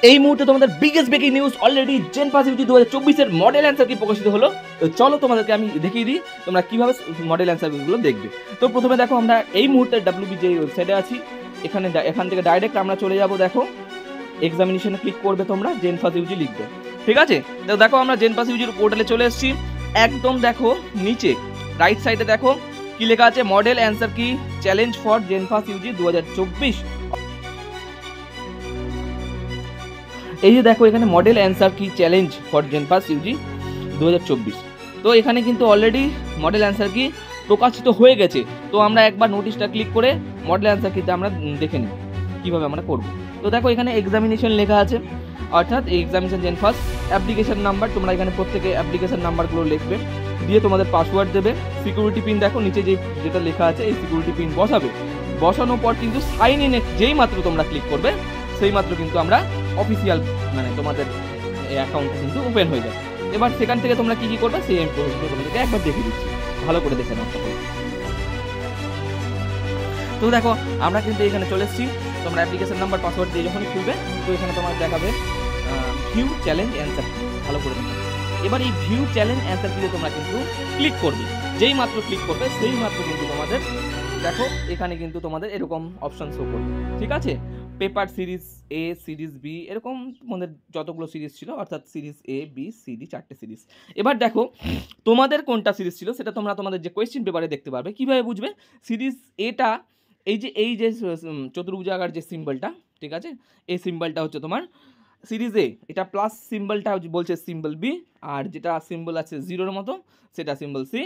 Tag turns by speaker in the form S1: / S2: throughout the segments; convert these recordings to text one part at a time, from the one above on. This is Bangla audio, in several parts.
S1: এই মুহূর্তে তোমাদের biggest breaking news already JENPAS UG 2024 এর মডেল অ্যান্সার কি প্রকাশিত হলো। তো চলো তোমাদেরকে আমি দেখিয়ে দিই তোমরা কিভাবে মডেল অ্যান্সারগুলো দেখবে। তো প্রথমে দেখো আমরা এই মুহূর্তে ডাব্লিউবি যে ওয়েবসাইটে আছি, এখান থেকে ডাইরেক্ট আমরা চলে যাব। দেখো এক্সামিনেশনে ক্লিক করবে, তোমরা জেন পাস ইউজি লিখবে, ঠিক আছে। তো দেখো আমরা জেন পাস ইউজির পোর্টালে চলে এসেছি। একদম দেখো নিচে রাইট সাইডে দেখো কি লেখা আছে, মডেল অ্যান্সার কি challenge for JENPAS UG 2024। এই যে দেখো এখানে মডেল অ্যান্সার কি challenge for JENPAS UG 2024। তো এখানে কিন্তু অলরেডি মডেল অ্যান্সার কি প্রকাশিত হয়ে গেছে। তো আমরা একবার নোটিশটা ক্লিক করে মডেল অ্যান্সার কিতে আমরা দেখে নিই কীভাবে আমরা করব। তো দেখো এখানে এক্সামিনেশন লেখা আছে, অর্থাৎ examination JENPAS application number, তোমরা এখানে প্রত্যেকে অ্যাপ্লিকেশন নাম্বারগুলো লিখবে, দিয়ে তোমাদের পাসওয়ার্ড দেবে, সিকিউরিটি পিন দেখো নিচে যেটা লেখা আছে এই সিকিউরিটি পিন বসাবে। বসানোর পর কিন্তু সাইন ইনে যেই মাত্র তোমরা ক্লিক করবে সেই মাত্র কিন্তু আমরা অফিসিয়াল মানে তোমাদের এই অ্যাকাউন্টটা কিন্তু ওপেন হয়ে যাবে। এবার সেখান থেকে তোমরা কি করবে সেই প্রসেসগুলো তোমাদেরকে একবার দেখিয়ে দিচ্ছি, ভালো করে দেখে নাও সকলে। তো দেখো আমরা কিন্তু এখানে চলে এসেছি। তোমরা অ্যাপ্লিকেশন নাম্বার পাসওয়ার্ড দিয়ে যখনই খুলবে তো এখানে তোমার দেখাবে ভিউ চ্যালেঞ্জ অ্যান্সার, ভালো করে দেখো। এবার এই ভিউ চ্যালেঞ্জ অ্যান্সার দিয়ে তোমরা কিন্তু ক্লিক করবে, যেই মাত্র ক্লিক করবে সেই মাত্র কিন্তু তোমাদের দেখো এখানে কিন্তু তোমাদের এরকম অপশন শো করবে, ঠিক আছে। পেপার সিরিজ এ, সিরিজ বি, এরকম তোমাদের যতগুলো সিরিজ ছিল, অর্থাৎ series A B C D 4টে series. এবার দেখো তোমাদের কোনটা সিরিজ ছিল সেটা তোমরা তোমাদের যে কোয়েশ্চেন পেপারে দেখতে পারবে। কীভাবে বুঝবে সিরিজ এটা, এই যে চতুর্ভুজাকার যে সিম্বলটা, ঠিক আছে, এই সিম্বলটা হচ্ছে তোমার সিরিজ এ, এটা প্লাস সিম্বলটা বলছে সিম্বল বি, আর যেটা সিম্বল আছে জিরোর মতো সেটা সিম্বল সি,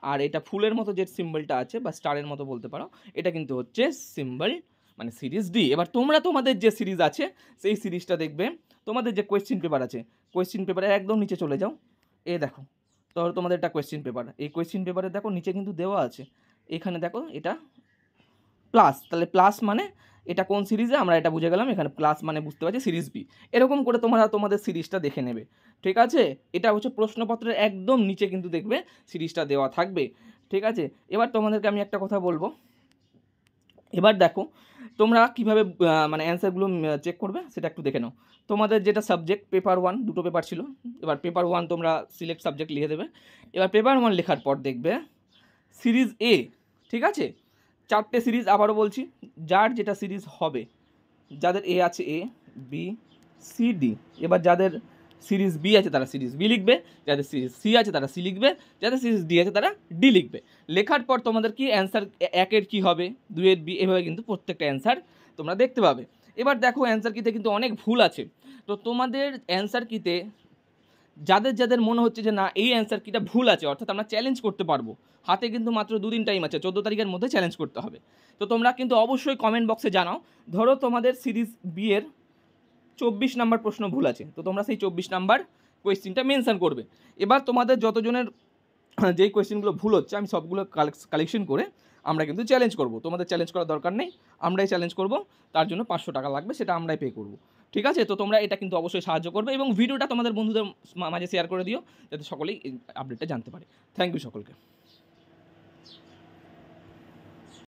S1: আর এটা ফুলের মতো যে সিম্বলটা আছে বা স্টারের মতো বলতে পারো এটা কিন্তু হচ্ছে সিম্বল মানে সিরিজ ডি। এবার তোমরা তোমাদের যে সিরিজ আছে সেই সিরিজটা দেখবে, তোমাদের যে কোয়েশ্চেন পেপার আছে কোয়েশ্চেন পেপারে একদম নিচে চলে যাও। দেখো তো তোমাদের একটা কোয়েশ্চেন পেপার, এই কোয়েশ্চেন পেপারে দেখো নিচে কিন্তু দেওয়া আছে, এখানে দেখো এটা প্লাস, তাহলে প্লাস মানে এটা কোন সিরিজে আমরা এটা বুঝে গেলাম, এখানে প্লাস মানে বুঝতে পারছি সিরিজ বি। এরকম করে তোমরা তোমাদের সিরিজটা দেখে নেবে, ঠিক আছে। এটা হচ্ছে প্রশ্নপত্রের একদম নিচে কিন্তু দেখবে সিরিজটা দেওয়া থাকবে, ঠিক আছে। এবার তোমাদেরকে আমি একটা কথা বলবো, এবার দেখো তোমরা কিভাবে মানে অ্যান্সারগুলো চেক করবে সেটা একটু দেখে নাও। তোমাদের যেটা সাবজেক্ট পেপার 1 দুটো পেপার ছিল, এবার পেপার 1 তোমরা সিলেক্ট সাবজেক্ট লিখে দেবে। এবার পেপার 1 লেখার পর দেখবে সিরিজ এ, ঠিক আছে, 4টে সিরিজ, আবারও বলছি যার যেটা সিরিজ হবে, যাদের এ আছে এ বি সি ডি, এবার যাদের সিরিজ বি আছে তারা সিরিজ বি লিখবে, যাদের সিরিজ সি আছে তারা সি লিখবে, যাদের সিরিজ ডি আছে তারা ডি লিখবে। লেখার পর তোমাদের কি অ্যান্সার একের কী হবে, দুইয়ের বি, এভাবে কিন্তু প্রত্যেকটা অ্যান্সার তোমরা দেখতে পাবে। এবার দেখো অ্যান্সার কিতে কিন্তু অনেক ভুল আছে। তো তোমাদের অ্যান্সার কিতে যাদের মনে হচ্ছে যে না এই অ্যান্সার কিটা ভুল আছে, অর্থাৎ আমরা চ্যালেঞ্জ করতে পারবো, হাতে কিন্তু মাত্র 2 দিন টাইম আছে, 14 তারিখের মধ্যে চ্যালেঞ্জ করতে হবে। তো তোমরা কিন্তু অবশ্যই কমেন্ট বক্সে জানাও। ধরো তোমাদের সিরিজ বি এর 24 নাম্বার প্রশ্ন ভুল আছে, তো তোমরা সেই 24 নাম্বার কোয়েশ্চেনটা মেনশন করবে। এবার তোমাদের যতজনের যেই কোয়েশ্চেনগুলো ভুল হচ্ছে আমি সবগুলো কালেকশন করে আমরা কিন্তু চ্যালেঞ্জ করব। তোমাদের চ্যালেঞ্জ করার দরকার নেই, আমরাই চ্যালেঞ্জ করব, তার জন্য 500 টাকা লাগবে, সেটা আমরাই পে করব, ঠিক আছে। তো তোমরা এটা কিন্তু অবশ্যই সাহায্য করবে এবং ভিডিওটা তোমাদের বন্ধুদের মাঝে শেয়ার করে দিও যাতে সকলেই এই আপডেটটা জানতে পারে। থ্যাংক ইউ সকলকে।